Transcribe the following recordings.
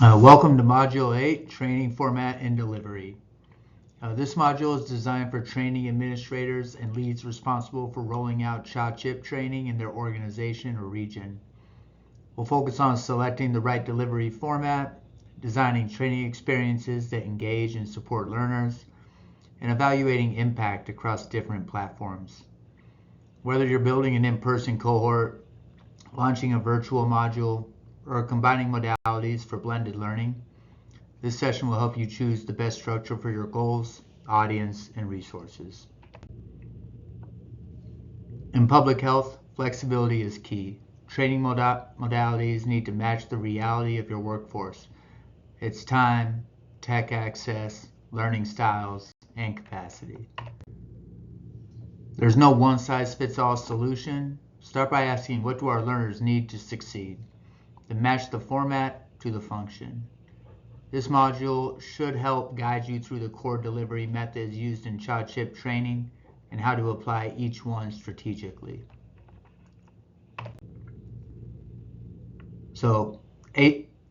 Welcome to Module 8, Training Format and Delivery. This module is designed for training administrators and leads responsible for rolling out CHA-CHIP training in their organization or region. We'll focus on selecting the right delivery format, designing training experiences that engage and support learners, and evaluating impact across different platforms. Whether you're building an in-person cohort, launching a virtual module, or combining modalities for blended learning, this session will help you choose the best structure for your goals, audience, and resources. In public health, flexibility is key. Training modalities need to match the reality of your workforce, its time, tech access, learning styles, and capacity. There's no one-size-fits-all solution. Start by asking, what do our learners need to succeed? Then match the format to the function. This module should help guide you through the core delivery methods used in CHA-CHIP training and how to apply each one strategically. So,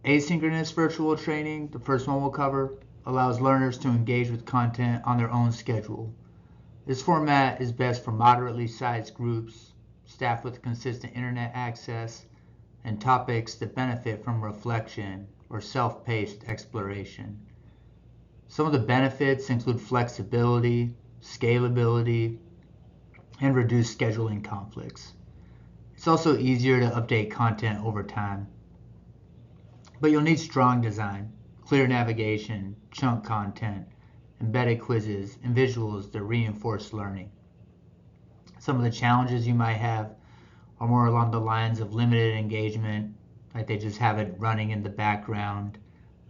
asynchronous virtual training, the first one we'll cover, allows learners to engage with content on their own schedule. This format is best for moderately sized groups, staff with consistent internet access, and topics that benefit from reflection or self-paced exploration. Some of the benefits include flexibility, scalability, and reduced scheduling conflicts. It's also easier to update content over time. But you'll need strong design, clear navigation, chunk content, embedded quizzes, and visuals that reinforce learning. Some of the challenges you might have are more along the lines of limited engagement, like they just have it running in the background.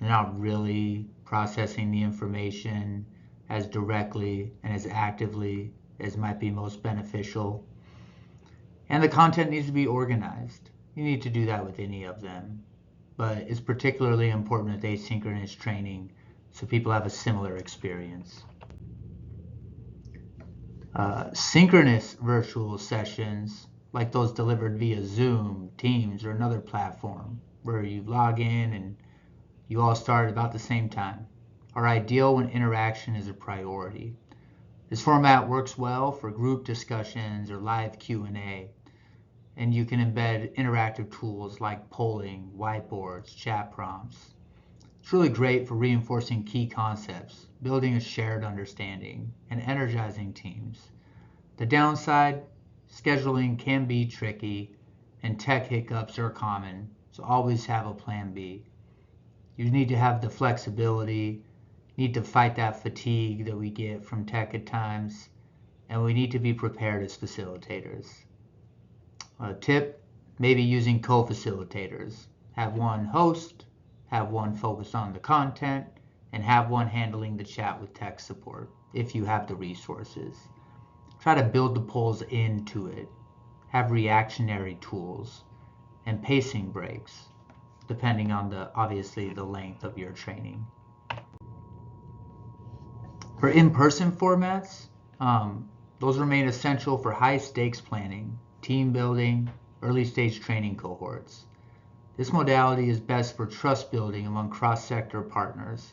They're not really processing the information as directly and as actively as might be most beneficial. And the content needs to be organized. You need to do that with any of them, but it's particularly important with asynchronous training so people have a similar experience. Synchronous virtual sessions, like those delivered via Zoom, Teams, or another platform where you log in and you all start at about the same time, are ideal when interaction is a priority. This format works well for group discussions or live Q&A, and you can embed interactive tools like polling, whiteboards, chat prompts. It's really great for reinforcing key concepts, building a shared understanding, and energizing teams. The downside, scheduling can be tricky and tech hiccups are common, so always have a plan B. You need to have the flexibility, need to fight that fatigue that we get from tech at times, and we need to be prepared as facilitators. A tip, maybe using co-facilitators. Have one host, have one focused on the content, and have one handling the chat with tech support if you have the resources. Try to build the polls into it. Have reactionary tools and pacing breaks, depending on obviously the length of your training. For in-person formats, those remain essential for high stakes planning, team building, early stage training cohorts. This modality is best for trust building among cross-sector partners,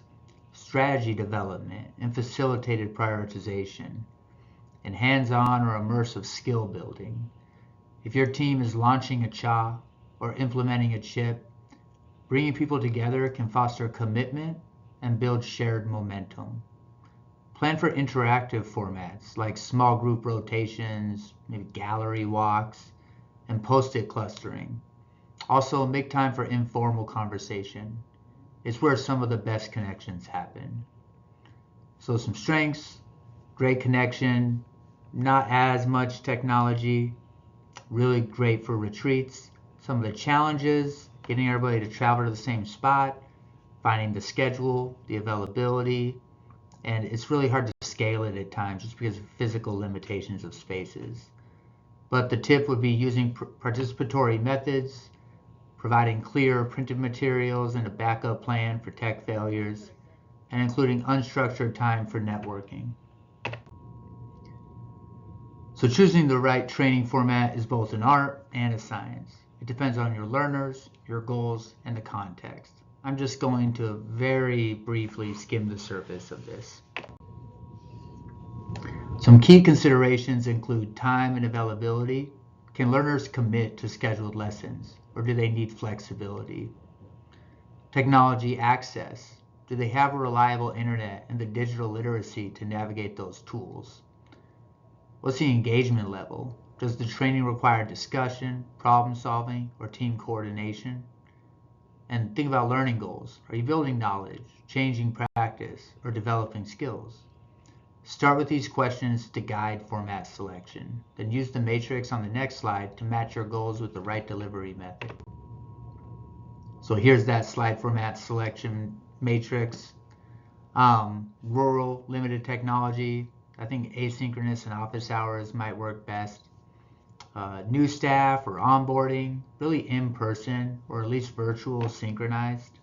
strategy development, and facilitated prioritization, and hands-on or immersive skill building. If your team is launching a CHA or implementing a CHIP, bringing people together can foster commitment and build shared momentum. Plan for interactive formats like small group rotations, maybe gallery walks, and post-it clustering. Also, make time for informal conversation. It's where some of the best connections happen. So some strengths, great connection, not as much technology, really great for retreats. Some of the challenges, getting everybody to travel to the same spot, finding the schedule, the availability, and it's really hard to scale it at times just because of physical limitations of spaces. But the tip would be using participatory methods, providing clear printed materials and a backup plan for tech failures, and including unstructured time for networking. So choosing the right training format is both an art and a science. It depends on your learners, your goals, and the context. I'm just going to very briefly skim the surface of this. Some key considerations include time and availability. Can learners commit to scheduled lessons, or do they need flexibility? Technology access. Do they have a reliable internet and the digital literacy to navigate those tools? What's the engagement level? Does the training require discussion, problem solving, or team coordination? And think about learning goals. Are you building knowledge, changing practice, or developing skills? Start with these questions to guide format selection. Then use the matrix on the next slide to match your goals with the right delivery method. So here's that slide format selection matrix. Rural, limited technology. I think asynchronous and office hours might work best. New staff or onboarding, really in person or at least virtual synchronized.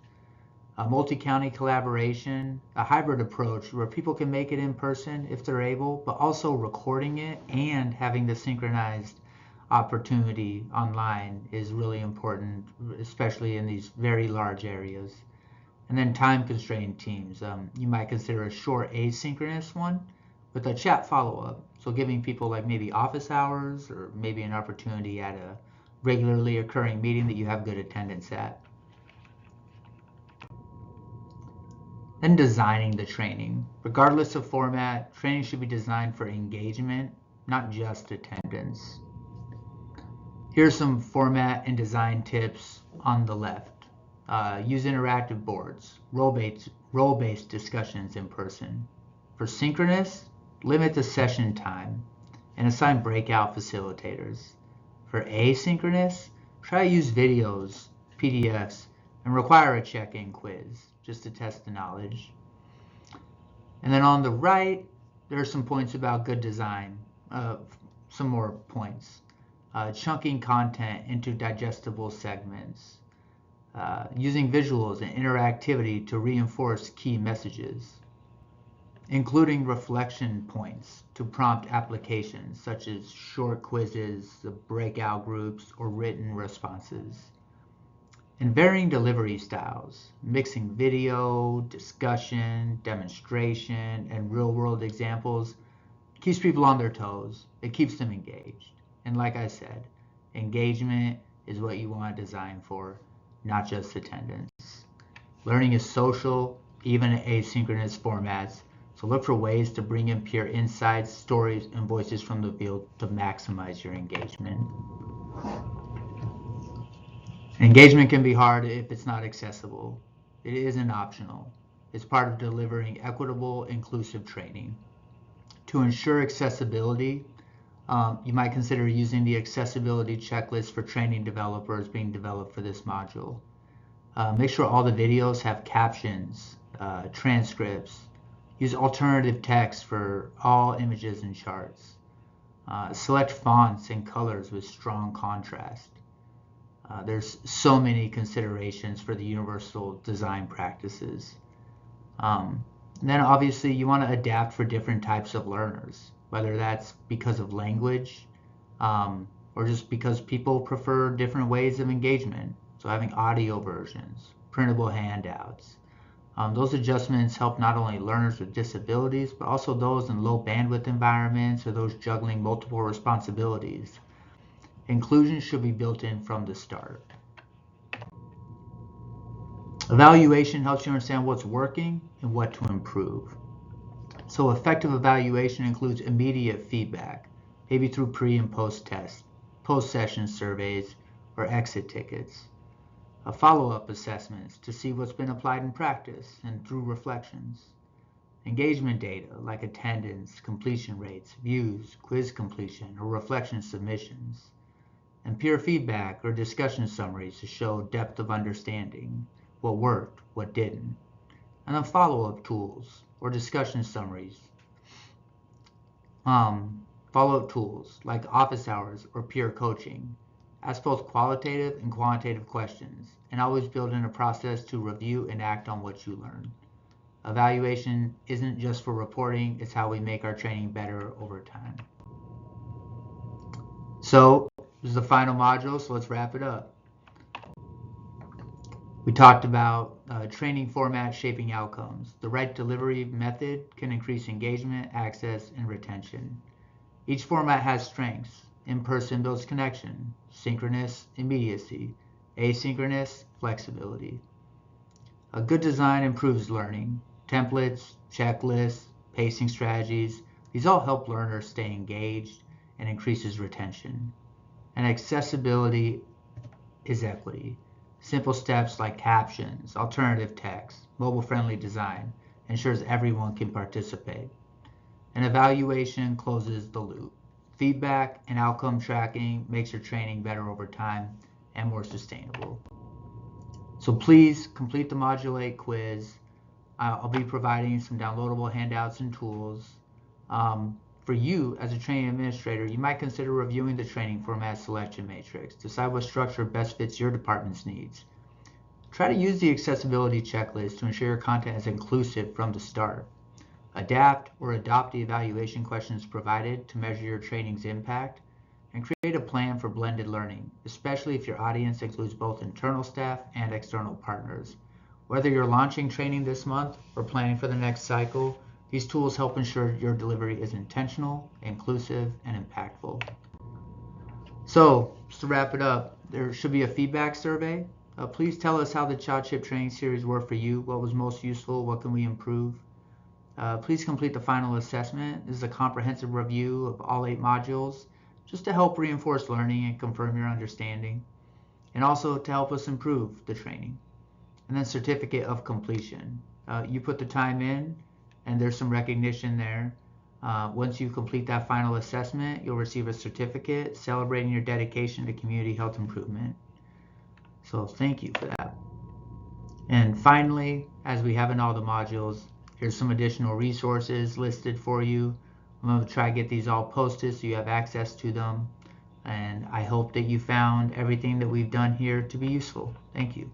Multi-county collaboration, a hybrid approach where people can make it in person if they're able, but also recording it and having the synchronized opportunity online is really important, especially in these very large areas. And then time-constrained teams. You might consider a short asynchronous one with a chat follow-up. So giving people like maybe office hours or maybe an opportunity at a regularly occurring meeting that you have good attendance at. Then designing the training. Regardless of format, training should be designed for engagement, not just attendance. Here's some format and design tips on the left. Use interactive boards, role-based discussions in person. For synchronous, limit the session time and assign breakout facilitators. For asynchronous, try to use videos, PDFs, and require a check-in quiz just to test the knowledge. And then on the right, there are some points about good design, some more points. Chunking content into digestible segments. Using visuals and interactivity to reinforce key messages. Including reflection points to prompt applications such as short quizzes, breakout groups, or written responses. And varying delivery styles, mixing video, discussion, demonstration, and real-world examples keeps people on their toes. It keeps them engaged. And like I said, engagement is what you want to design for, not just attendance. Learning is social, even in asynchronous formats, so look for ways to bring in peer insights, stories, and voices from the field to maximize your engagement. Engagement can be hard if it's not accessible. It isn't optional. It's part of delivering equitable, inclusive training. To ensure accessibility, you might consider using the accessibility checklist for training developers being developed for this module. Make sure all the videos have captions, transcripts. Use alternative text for all images and charts. Select fonts and colors with strong contrast. There's so many considerations for the universal design practices. Then obviously you want to adapt for different types of learners, whether that's because of language or just because people prefer different ways of engagement. So having audio versions, printable handouts. Those adjustments help not only learners with disabilities, but also those in low bandwidth environments or those juggling multiple responsibilities. Inclusion should be built in from the start. Evaluation helps you understand what's working and what to improve. So effective evaluation includes immediate feedback, maybe through pre and post tests, post-session surveys, or exit tickets. Follow-up assessments to see what's been applied in practice and through reflections. Engagement data like attendance, completion rates, views, quiz completion, or reflection submissions. And peer feedback or discussion summaries to show depth of understanding, what worked, what didn't. And then follow-up tools or discussion summaries. Follow-up tools like office hours or peer coaching. Ask both qualitative and quantitative questions, and always build in a process to review and act on what you learn. Evaluation isn't just for reporting, it's how we make our training better over time. So, this is the final module, so let's wrap it up. We talked about training format shaping outcomes. The right delivery method can increase engagement, access, and retention. Each format has strengths. In-person builds connection, synchronous, immediacy, asynchronous, flexibility. A good design improves learning. Templates, checklists, pacing strategies, these all help learners stay engaged and increases retention. And accessibility is equity. Simple steps like captions, alternative text, mobile-friendly design ensures everyone can participate. And evaluation closes the loop. Feedback and outcome tracking makes your training better over time and more sustainable. So please complete the Module 8 quiz. I'll be providing some downloadable handouts and tools. For you, as a training administrator, you might consider reviewing the training format selection matrix. Decide what structure best fits your department's needs. Try to use the accessibility checklist to ensure your content is inclusive from the start. Adapt or adopt the evaluation questions provided to measure your training's impact, and create a plan for blended learning, especially if your audience includes both internal staff and external partners. Whether you're launching training this month or planning for the next cycle, these tools help ensure your delivery is intentional, inclusive, and impactful. So, just to wrap it up, there should be a feedback survey. Please tell us how the Child Ship training series were for you. What was most useful? What can we improve? Please complete the final assessment. This is a comprehensive review of all 8 modules, just to help reinforce learning and confirm your understanding, and also to help us improve the training. And then certificate of completion. You put the time in, and there's some recognition there. Once you complete that final assessment, you'll receive a certificate celebrating your dedication to community health improvement. So thank you for that. And finally, as we have in all the modules, here's some additional resources listed for you. I'm going to try to get these all posted so you have access to them. And I hope that you found everything that we've done here to be useful. Thank you.